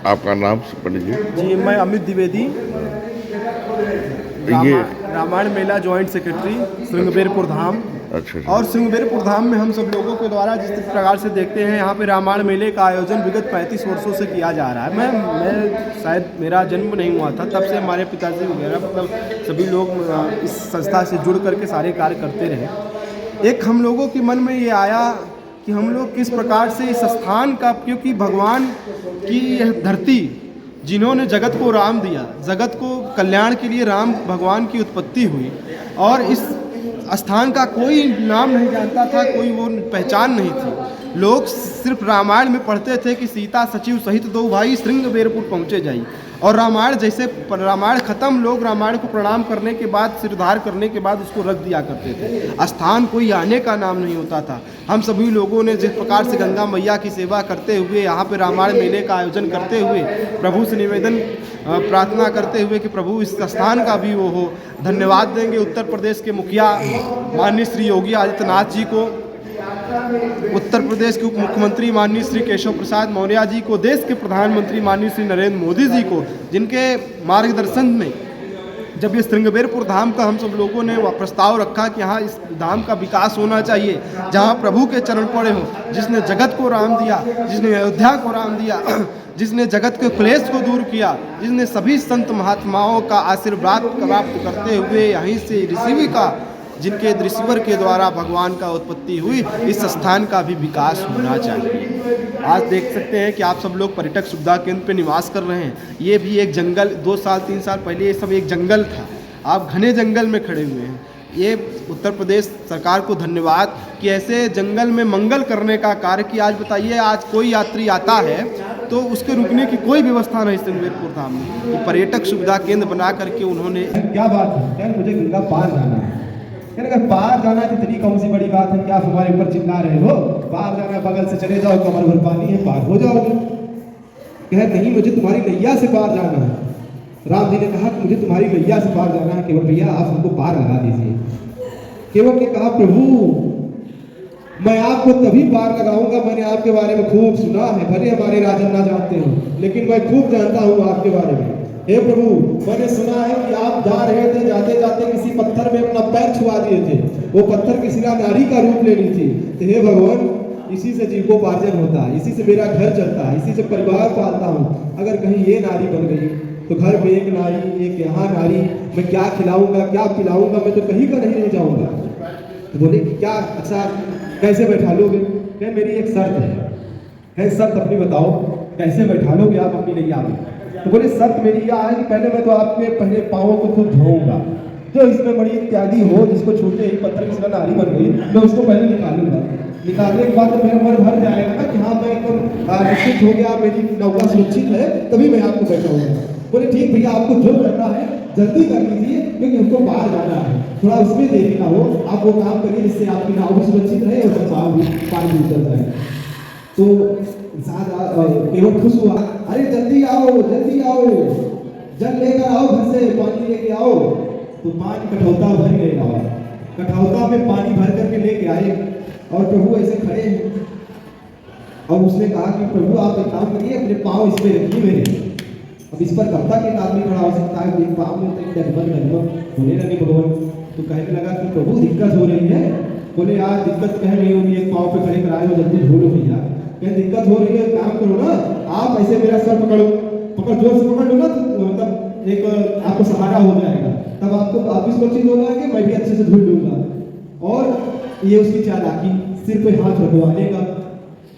आपका नाम पंडित जी? जी, मैं अमित द्विवेदी, ये रामायण मेला जॉइंट सेक्रेटरी श्रृंगबेरपुर धाम। अच्छा अच्छा। और श्रृंगबेरपुर धाम में हम सब लोगों के द्वारा जिस प्रकार से देखते हैं, यहाँ पे रामायण मेले का आयोजन विगत 35 वर्षों से किया जा रहा है। मैं शायद मेरा जन्म नहीं हुआ था तब से हमारे पिताजी वगैरह मतलब सभी लोग इस संस्था से जुड़ करके सारे कार्य करते रहे। एक हम लोगों के मन में ये आया कि हम लोग किस प्रकार से इस स्थान का, क्योंकि भगवान की यह धरती जिन्होंने जगत को राम दिया, जगत को कल्याण के लिए राम भगवान की उत्पत्ति हुई, और इस स्थान का कोई नाम नहीं जानता था, कोई वो पहचान नहीं थी। लोग सिर्फ रामायण में पढ़ते थे कि सीता सचिव सहित दो भाई श्रृंगबेरपुर पहुँचे जाई, और रामायण जैसे रामायण ख़त्म, लोग रामायण को प्रणाम करने के बाद, सिरधार करने के बाद उसको रख दिया करते थे। स्थान कोई आने का नाम नहीं होता था। हम सभी लोगों ने जिस प्रकार से गंगा मैया की सेवा करते हुए, यहाँ पे रामायण मेले का आयोजन करते हुए, प्रभु से निवेदन प्रार्थना करते हुए कि प्रभु इस स्थान का भी वो हो। धन्यवाद देंगे उत्तर प्रदेश के मुखिया माननीय श्री योगी आदित्यनाथ जी को, उत्तर प्रदेश के उप मुख्यमंत्री माननीय श्री केशव प्रसाद मौर्य जी को, देश के प्रधानमंत्री माननीय श्री नरेंद्र मोदी जी को, जिनके मार्गदर्शन में जब ये श्रृंगबेरपुर धाम का हम सब लोगों ने प्रस्ताव रखा कि यहाँ इस धाम का विकास होना चाहिए, जहाँ प्रभु के चरण पड़े हों, जिसने जगत को राम दिया, जिसने अयोध्या को राम दिया, जिसने जगत के क्लेश को दूर किया, जिसने सभी संत महात्माओं का आशीर्वाद प्राप्त करते हुए यहीं से ऋषि का, जिनके रिसीवर के द्वारा भगवान का उत्पत्ति हुई, इस स्थान का भी विकास होना चाहिए। आज देख सकते हैं कि आप सब लोग पर्यटक सुविधा केंद्र पे निवास कर रहे हैं। ये भी एक जंगल, 2 साल 3 साल पहले ये सब एक जंगल था, आप घने जंगल में खड़े हुए हैं। ये उत्तर प्रदेश सरकार को धन्यवाद कि ऐसे जंगल में मंगल करने का कार्य किया। आज बताइए, आज कोई यात्री आता है तो उसके रुकने की कोई व्यवस्था नहीं श्रृंगबेरपुर धाम में। पर्यटक सुविधा केंद्र बना करके उन्होंने, क्या बात है, मुझे गंगा पार जाना है। अगर पार जाना है तो इतनी कौन सी बड़ी बात है, क्या हमारे ऊपर चिल्ला रहे हो? पार जाना है, बगल से चले जाओ, कमर भर पानी है, पार हो जाओगे। कहे नहीं, मुझे तुम्हारी नैया से पार जाना है। राम जी ने कहा कि मुझे तुम्हारी नैया से पार जाना है, केवल भैया आप हमको पार लगा दीजिए। केवल ने कहा प्रभु मैं आपको तभी पार लगाऊंगा, मैंने आपके बारे में खूब सुना है, भले हमारे राजन ना जानते हो, लेकिन मैं खूब जानता हूँ आपके बारे में। हे प्रभु, मैंने सुना है कि आप जा रहे थे, जाते जाते किसी पत्थर में अपना पैर छुआ दिए थे, वो पत्थर किसी नारी का रूप ले ली थी। तो हे भगवान, इसी से जीवोपार्जन होता है, इसी से मेरा घर चलता है, इसी से परिवार पालता हूँ। अगर कहीं ये नारी बन गई तो घर में एक नारी, एक यहाँ नारी, मैं क्या खिलाऊंगा, क्या पिलाऊंगा, मैं तो कहीं का नहीं रह जाऊंगा। तो बोले कि क्या, अच्छा कैसे बैठा लोगे? क्या मेरी एक शर्त है, शर्त अपनी बताओ, कैसे बैठा लोगे आप अपनी नैया में? तो बोले शर्त मेरी यह है कि पहले मैं तो आपके पहले पाँवों को खूब धोऊंगा, जो इसमें बड़ी इत्यादि हो, जिसको छूते ही पत्थर की तरह नारी बन गई, मैं उसको पहले निकालूंगा। निकालने के बाद तो मेरा मन भर जाएगा ना कि हाँ मैं एकदम निश्चित हो गया, मेरी नौका सुरक्षित है, तभी मैं आपको बैठाऊंगा। बोले ठीक भैया, आपको जो करना है जल्दी कर लीजिए, क्योंकि हमको बाहर जाना है, थोड़ा उसमें देरी ना हो, आप वो काम करिए जिससे आपकी नाव भी सुरक्षित रहे और पाँव भी पानी भी उतर जाए। तो केवल खुश हुआ, अरे जल्दी आओ, जल लेकर आओ, घर से पानी लेके आओ। तो पानी कठौता भर ले आओ, कठौता में पानी भर करके लेके आए, और प्रभु ऐसे खड़े हैं। और उसने कहा कि प्रभु आप एक काम करिए, अपने पाँव इस पे रखिए मेरे। अब इस पर कब तक एक आदमी खड़ा हो सकता है? एक पाँव में तो डगमग होने लगे भगवान। तो कहने लगा कि प्रभु दिक्कत हो रही है। बोले यार दिक्कत कह नहीं होगी, एक पाँव पे खड़े कराए हो, जल्दी धो लो भैया। कहीं दिक्कत हो रही है, काम करो ना, आप ऐसे मेरा सर पकड़ो, जोर से पकड़ लो ना, तो मतलब एक आपको सहारा हो जाएगा, तब आपको आप भी सुरक्षित हो जाएंगे, मैं भी अच्छे से धुल लूंगा। और ये उसकी चालाकी, सिर पे हाथ रखवाने का।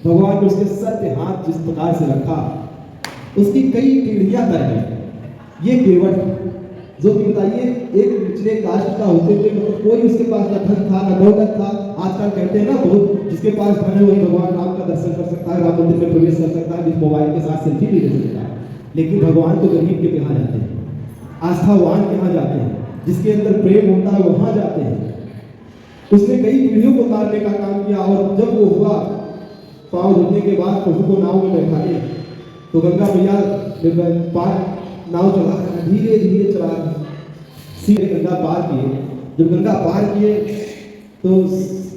भगवान ने उसके सर पे हाथ जिस प्रकार से रखा, उसकी कई पीढ़ियां तय है। ये केवट जो कि बताइए एक निचले कास्ट का होते हुए, मतलब कोई उसके पास न धन था न दौलत था। आजकल कहते हैं ना, बहुत जिसके पास धन है वही भगवान राम का दर्शन कर सकता है, राम मंदिर में प्रवेश कर सकता है, मोबाइल के साथ सेल्फी भी ले सकता है। लेकिन भगवान तो गरीब के यहाँ जाते हैं, आस्थावान के यहाँ जाते हैं, जिसके अंदर प्रेम होता है वहाँ जाते हैं। उसने कई पीढ़ियों को उतारने का काम किया, और जब वो हुआ, पाँव धोने के बाद प्रभु को नाव में बैठा दिया, तो गंगा मैया पार नाव चला, धीरे धीरे चला, सीधे गंगा पार किए। जब गंगा पार किए तो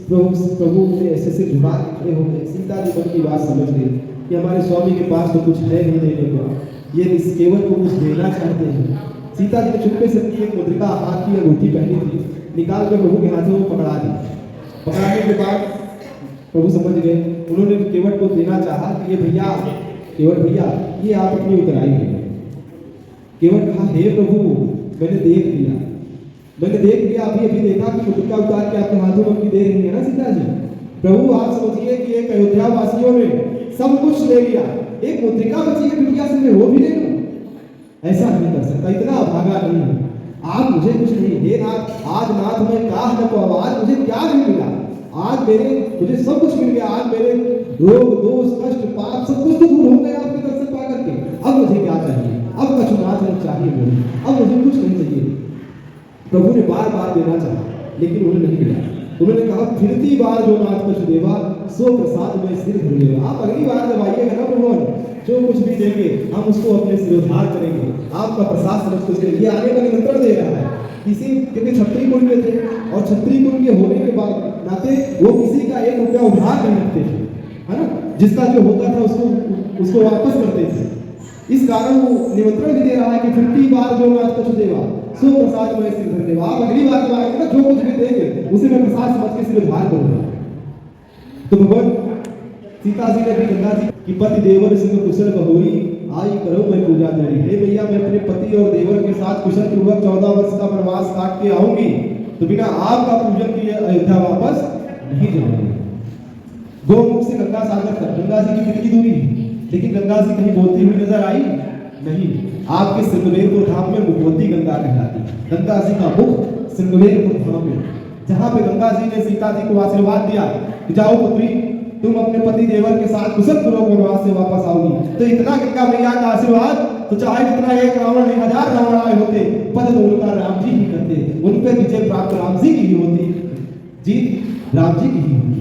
प्रभु ने ऐसे से झुका खड़े हो गए। सीता जी मन की बात समझ गई, कि हमारे स्वामी के पास तो कुछ है नहीं देने को, ये केवल को कुछ देना चाहते हैं। सीता जी ने चुपके से एक मुद्रिका हाथ की अंगूठी पहनी थी, निकाल कर प्रभु के हाथों में पकड़ा दी। पकड़ाने के बाद प्रभु समझ गए, उन्होंने केवट को देना चाहा कि ये भैया, केवट भैया ये आप अपनी उतराई है। केवट कहा, हे प्रभु मैंने देख लिया, अभी देखा कि मुद्रिका उतार के आपके हाथों में दे रही है ना सीता जी। प्रभु आप समझिए कि एक अयोध्या वासियों ने सब कुछ ले लिया, एक मुद्रिका बची है बिटिया से, मैं वो भी ले लूं? ऐसा नहीं कर सकता, इतना अभागा नहीं हूं। आप मुझे कुछ नहीं, हे नाथ, आज नाथ मैं काह न पाऊं, आज मुझे क्या नहीं मिला, आज मुझे सब कुछ मिल गया, आज मेरे रोग दोष कष्ट पाप सब कुछ तो दूर हो गया आपके दर्शन पा करके। अब मुझे क्या चाहिए, अब कछुनाथ चाहिए मुझे, अब मुझे कुछ नहीं चाहिए। प्रभु ने बार बार देना चाहा, लेकिन उन्हें नहीं मिला। उन्होंने कहा, फिरती बार जो नाथ कछु देवा, सो प्रसाद में सिर धर लेवा। आप अगली बार जब आइएगा ना प्रभु, जो कुछ भी देंगे हम उसको अपने सिरोधार करेंगे, आपका प्रसाद समझ कुछ देंगे। ये आने का निमंत्रण दे रहा है किसी, क्योंकि क्षत्रिय कुल के थे और क्षत्रिय कुल के होने के बाद नाते वो किसी का 1 रुपया उधार नहीं रखते थे, है ना, जिसका जो होता था उसको वापस करते थे। इस कारण वो निमंत्रण भी दे रहा है कि फिरती बार जो नाथ कछु देवा, सो प्रसाद में सिर धर लेवा। आप अगली बार जब आएंगे ना, जो कुछ भी देंगे उसे मैं प्रसाद समझ के सिरोधार करूंगा। तो भगवान सीता जी ने भी गंगा जी की पति देवर सिंह कुशल बहोरी, आई करो मैं पूजा तेरी। हे भैया मैं अपने पति और देवर के साथ कुशल पूर्वक 14 वर्ष का वनवास काट के आऊंगी, तो बिना आपका पूजन किए अयोध्या वापस नहीं जाऊंगी। गोमुख से गंगा सागर तक गंगा जी की कितनी दूरी, लेकिन गंगा जी कहीं बोलती हुई नजर आई नहीं। आपके श्रृंगवेरपुर धाम में मुखवती गंगा कहलाती है। गंगा जी का मुख श्रृंगवेरपुर धाम में, जहां पे गंगा जी ने सीता जी को आशीर्वाद दिया कि जाओ पुत्री, तुम अपने पति देवर के साथ कुशल पूर्वक वनवास से वापस आओगी। तो इतना गंगा मैया का आशीर्वाद, तो चाहे कितना एक रावण नहीं 1000 रावण आए होते, पद तो उनका राम जी ही करते, उन पर विजय प्राप्त राम जी की ही होती, जीत राम जी की ही होती।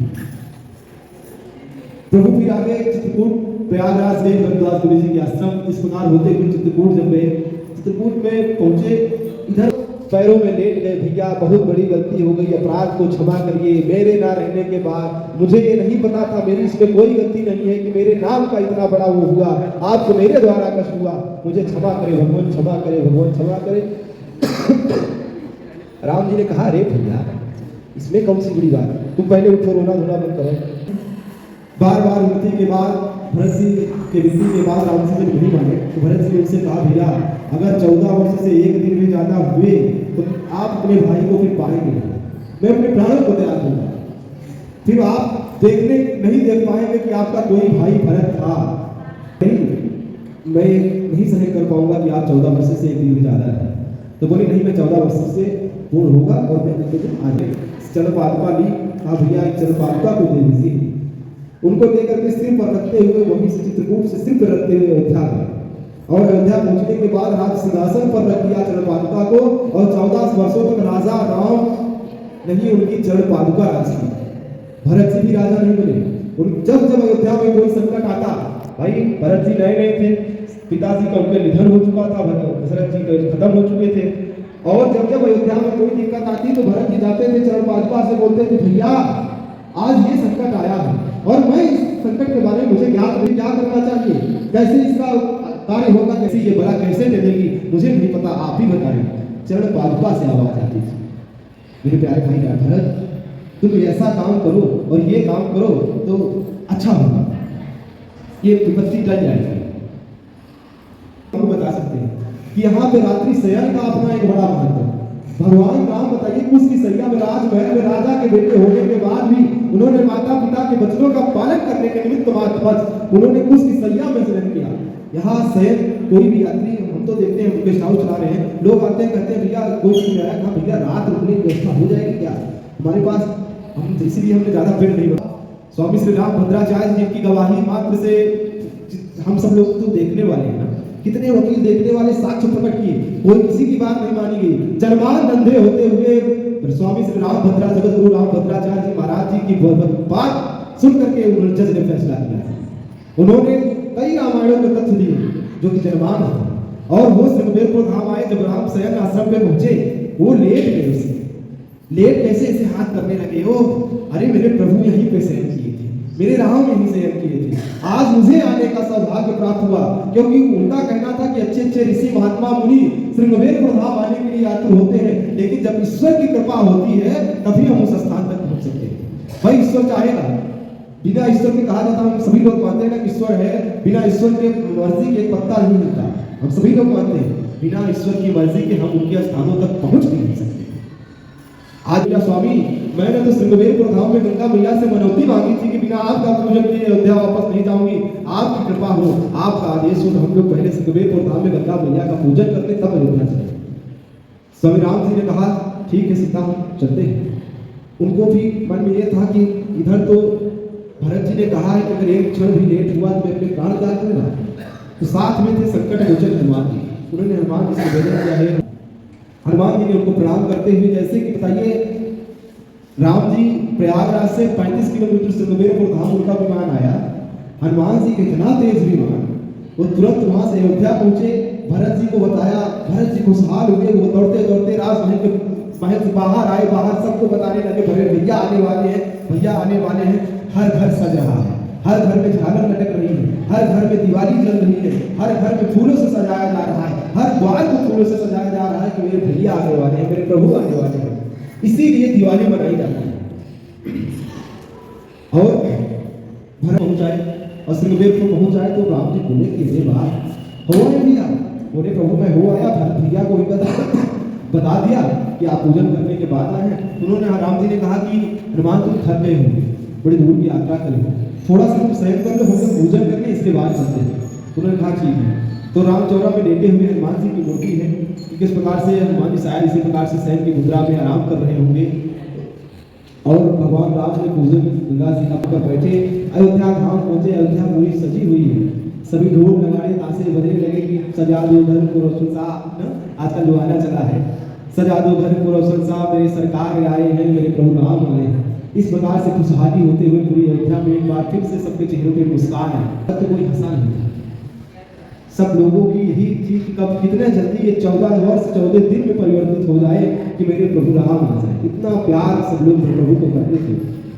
प्रभु फिर आगे चित्रकूट प्रयागराज गए, भरद्वाज गुरु जी के आश्रम। इस प्रकार होते हुए चित्रकूट जब गए, चित्रकूट में पहुंचे, इधर पैरों में लेट गए, भैया बहुत बड़ी गलती हो गई, अपराध को क्षमा करिए। मेरे ना रहने के बाद मुझे ये नहीं पता था, मेरी इसमें कोई गलती नहीं है कि मेरे नाम का इतना बड़ा वो हुआ, आपको मेरे द्वारा कष्ट हुआ, मुझे क्षमा करे भगवान, क्षमा करे भगवान, क्षमा करे। राम जी ने कहा, अरे भैया इसमें कौन सी बड़ी बात, तुम पहले उठो, रोना धोना बंद करो। बार बार उठने के बाद भरत जी के विनती के बाद राम जी ने नहीं माने, तो भरत जी ने उनसे कहा, भैया अगर 14 वर्ष से एक दिन भी ज्यादा हुए तो आप अपने भाई को फिर पाएंगे, मैं अपने प्राणों को त्याग दूंगा, फिर आप नहीं देख पाएंगे कि आपका कोई भाई भरत था। नहीं, मैं नहीं सहन कर पाऊंगा कि आप 14 वर्ष से एक दिन भी ज्यादा है। तो बोले नहीं, मैं 14 वर्ष से पूर्ण होगा और मैं आगे चल पादुका ली। हाँ भैया, एक चल पादुका को दे दीजिए। उनको लेकर के सिर पर रखते हुए वहीं से चित्रकूट से सिर पर रखते हुए अयोध्या गए, और अयोध्या पहुंचने के बाद राज सिंहासन पर रख दिया चरण पादुका को, और 14 वर्षों तक राजा राम नहीं उनकी चरण पादुका राजी। भरत जी भी राजा नहीं बने। जब जब अयोध्या में कोई संकट आता, भाई भरत जी नए थे, पिताजी का उनका निधन हो चुका था, दशरथ जी खत्म हो चुके थे, और जब जब अयोध्या में कोई दिक्कत आती तो भरत जी जाते थे चरण पादुका से, बोलते थे भैया आज ये संकट आया है और मैं इस संकट के बारे में मुझे क्या करना चाहिए, कैसे इसका कार्य होगा, कैसे ये बड़ा कैसे चलेगी, मुझे नहीं पता, आप ही बताएं। चरण पादुका से आवाज आती थी, मेरे प्यारे भाई भरत तुम ऐसा काम करो और ये काम करो तो अच्छा होगा, ये विपत्ति टल जाएगी। हम बता सकते हैं कि यहाँ पे रात्रि शयन का अपना एक बड़ा महत्व है। भगवान राम बताइए, उसकी सैया में राजमहल में राजा के बेटे होने के बाद भी उन्होंने माता पिता के वचनों का पालन करने के निमित्त उन्होंने उसकी सैया में शयन किया। यहाँ शयन कोई भी यात्री, हम तो देखते हैं गेस्ट हाउस चला रहे हैं, लोग आते हैं कहते हैं भैया कोई चीज आया, कहा भैया रात रुकने की व्यवस्था हो जाएगी क्या हमारे पास, हम इसीलिए हमने ज्यादा पेड़ नहीं बना। स्वामी श्री राम भद्राचार्य जी की गवाही मात्र से हम सब लोग तो देखने वाले हैं ना, कितने वकील देखने वाले साक्ष्य प्रकट किए, कोई किसी की बात नहीं मानी गई। जन्मान अंधे होते हुए स्वामी श्री राम भद्रा जगत गुरु राम भद्राचार्य जी महाराज जी की बात सुन करके उन्होंने जज ने फैसला किया। उन्होंने कई रामायणों के तथ्य दिए जो कि जन्मान है, और वो श्रृंगवेरपुर धाम आए, जब राम शयन आश्रम पे पहुंचे वो लेट गए, उसे लेट कैसे ऐसे हाथ करने लगे, ओ अरे मेरे प्रभु यहीं पे शयन किए थे, मेरे राम यहीं शयन किए थे, आज मुझे आने का सौभाग्य प्राप्त हुआ, क्योंकि उनका कहना था कि अच्छे अच्छे ऋषि महात्मा मुनि श्रृंगवेरपुर धाम आने के लिए आतुर होते हैं, लेकिन जब ईश्वर की कृपा होती है तभी हम उस स्थान तक पहुंच सकते हैं। भाई ईश्वर चाहेगा, बिना ईश्वर के कहा जाता है, हम सभी लोग मानते हैं ना कि ईश्वर है, बिना ईश्वर के मर्जी के एक पत्ता नहीं मिलता, हम सभी लोग मानते हैं। बिना ईश्वर की मर्जी के हम उनके स्थानों तक पहुंच भी नहीं सकते। आज मेरा स्वामी, मैंने तो श्रृंगवेरपुर धाम में गंगा मैया से मनौती मांगी थी कि बिना आपका पूजन किए अयोध्या वापस नहीं जाऊंगी, आपकी कृपा हो, आपका आदेश हो तो हम लोग पहले श्रृंगवेरपुर धाम में गंगा मैया का पूजन करते तब अयोध्या चले। स्वामी राम जी ने कहा ठीक है सीता, चलते हैं। उनको भी मन में यह था कि इधर तो भरत जी ने कहा है कि अगर एक क्षण भी लेट हुआ तो मैं अपने प्राण त्याग दूंगा, तो साथ में थे संकट मोचन हनुमान जी, उन्होंने हनुमान जी से निवेदन किया है। हनुमान जी ने उनको प्रणाम करते हुए, जैसे कि बताइए राम जी प्रयागराज से 35 किलोमीटर श्रृंगवेरपुर धाम उनका विमान आया, हनुमान जी के इतना तेज विमान, वो तुरंत वहां से अयोध्या पहुंचे, भरत जी को बताया, भरत जी खुशहाल हुए, वो दौड़ते दौड़ते महल से बाहर आए, बाहर सबको बताने लगे भैया आने वाले हैं, भैया आने वाले हैं। हर घर सज रहा है, हर घर में झालर लटक रही है, हर घर में दिवाली जल रही है, हर घर में फूलों से सजाया जा रहा है, हर द्वार को फूलों से सजाया जा रहा है कि मेरे भैया आने वाले हैं, मेरे प्रभु आने वाले हैं। इसीलिए दिवाली मनाई जाती है। और भरत पहुंच जाए और श्रृंगवेरपुर पहुंच जाए तो राम जी बोले कि ये बात हो है भैया, बोले प्रभु मैं हो आया, भरत भैया को भी बता दिया कि आप पूजन करने के बाद आए हैं। उन्होंने राम जी ने कहा कि हनुमान तुम थक गए होंगे, बड़ी दूर की यात्रा करी हो, थोड़ा सा तुम सहन कर लो, हम पूजन करके इसके बाद चलते हैं। उन्होंने कहा ठीक है। तो रामचौरा में लेटे हुए हनुमान जी की मूर्ति है कि किस प्रकार से हनुमान जी शायद इसी प्रकार से शयन की मुद्रा में आराम कर रहे होंगे और भगवान राम ने पूजन गंगा जी का पर बैठे अयोध्या धाम पहुंचे। अयोध्या पूरी सजी हुई है, सभी ढोल नगाड़े ताशे बजने लगे कि सजा दो घर को रोशन साहब, आजकल जो आना चला है, सजा दो घर को रोशन साहब, मेरे सरकार आए हैं, मेरे प्रभु राम आए हैं। इस प्रकार से खुशहाली होते हुए पूरी अयोध्या में एक बार फिर से सबके चेहरों पे मुस्कान है। तब तो कोई हंसा नहीं था, सब लोगों की यही थी कि कब कितने जल्दी ये 14 वर्ष 14 दिन में परिवर्तित हो जाए कि मेरे प्रभु राम आ जाए। इतना प्यार सब लोग प्रभु को करते थे।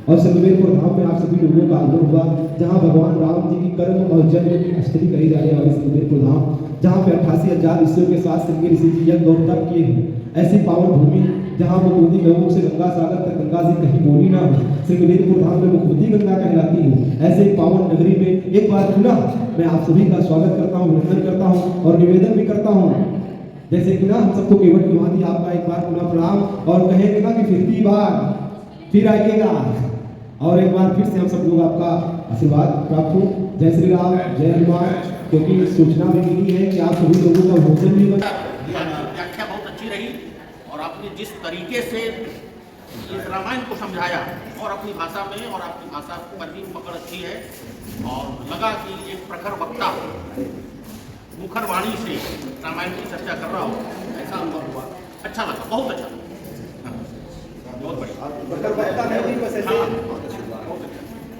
और श्रृंगवेरपुर धाम में आप सभी लोगों का आगमन हुआ, जहाँ भगवान राम जी की कर्म और जन्म की अष्टमी कही जाने वाली श्रृंगवेरपुर धाम, जहाँ पे 88,000 ऋषियों के साथ श्रृंगी ऋषि जी यज्ञ और तप किए हैं। ऐसी पावन भूमि जहाँ मुखवती गंगों से गंगा सागर तक गंगा जी कहीं बोली ना हो, श्रृंगवेरपुर धाम में मुखवती गंगा कहलाती है। ऐसे पावन नगरी में एक बार पुनः मैं आप सभी का स्वागत करता हूँ, वंदन करता हूँ और निवेदन भी करता हूँ, जैसे कि ना हम सबको केवल की भांति आपका एक बार पुनः प्रणाम और कहेंगे ना कि फिरती बार फिर आइएगा और एक बार फिर से हम सब लोग आपका आशीर्वाद प्राप्त हो। जय श्री राम, जय हनुमान। क्योंकि सूचना भी मिली है कि आप सभी लोगों का भोजन भी बना। व्याख्या बहुत अच्छी रही और आपने जिस तरीके से इस रामायण को समझाया और अपनी भाषा में, और आपकी भाषा पर भी पकड़ अच्छी है और लगा कि एक प्रखर वक्ता मुखर वाणी से रामायण की चर्चा कर रहा हो, ऐसा अनुभव हुआ। अच्छा लगा, बहुत अच्छा लगा, बहुत बढ़िया।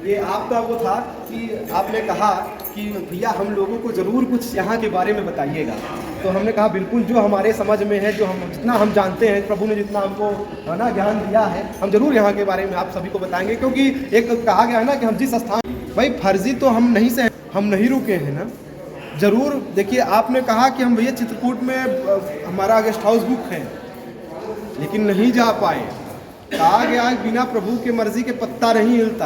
ये आपका वो था कि आपने कहा कि भैया हम लोगों को ज़रूर कुछ यहाँ के बारे में बताइएगा, तो हमने कहा बिल्कुल, जो हमारे समझ में है, जो हम जितना हम जानते हैं, प्रभु ने जितना हमको है ना ज्ञान दिया है, हम जरूर यहाँ के बारे में आप सभी को बताएंगे। क्योंकि एक कहा गया है ना कि हम जिस स्थान, भाई फर्जी तो हम नहीं से, हम नहीं रुके हैं ना, ज़रूर देखिए। आपने कहा कि हम भैया चित्रकूट में हमारा गेस्ट हाउस बुक है, लेकिन नहीं जा पाए। कहा गया बिना प्रभु की मर्जी के पत्ता नहीं हिलता,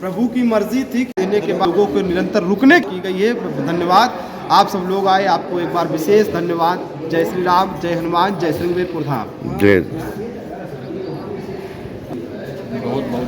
प्रभु की मर्जी थी देने के बाद लोगों को निरंतर रुकने की गई है। धन्यवाद, आप सब लोग आए, आपको एक बार विशेष धन्यवाद। जय श्री राम, जय हनुमान, जय श्रृंगवेरपुर धाम। जय। बहुत बहुत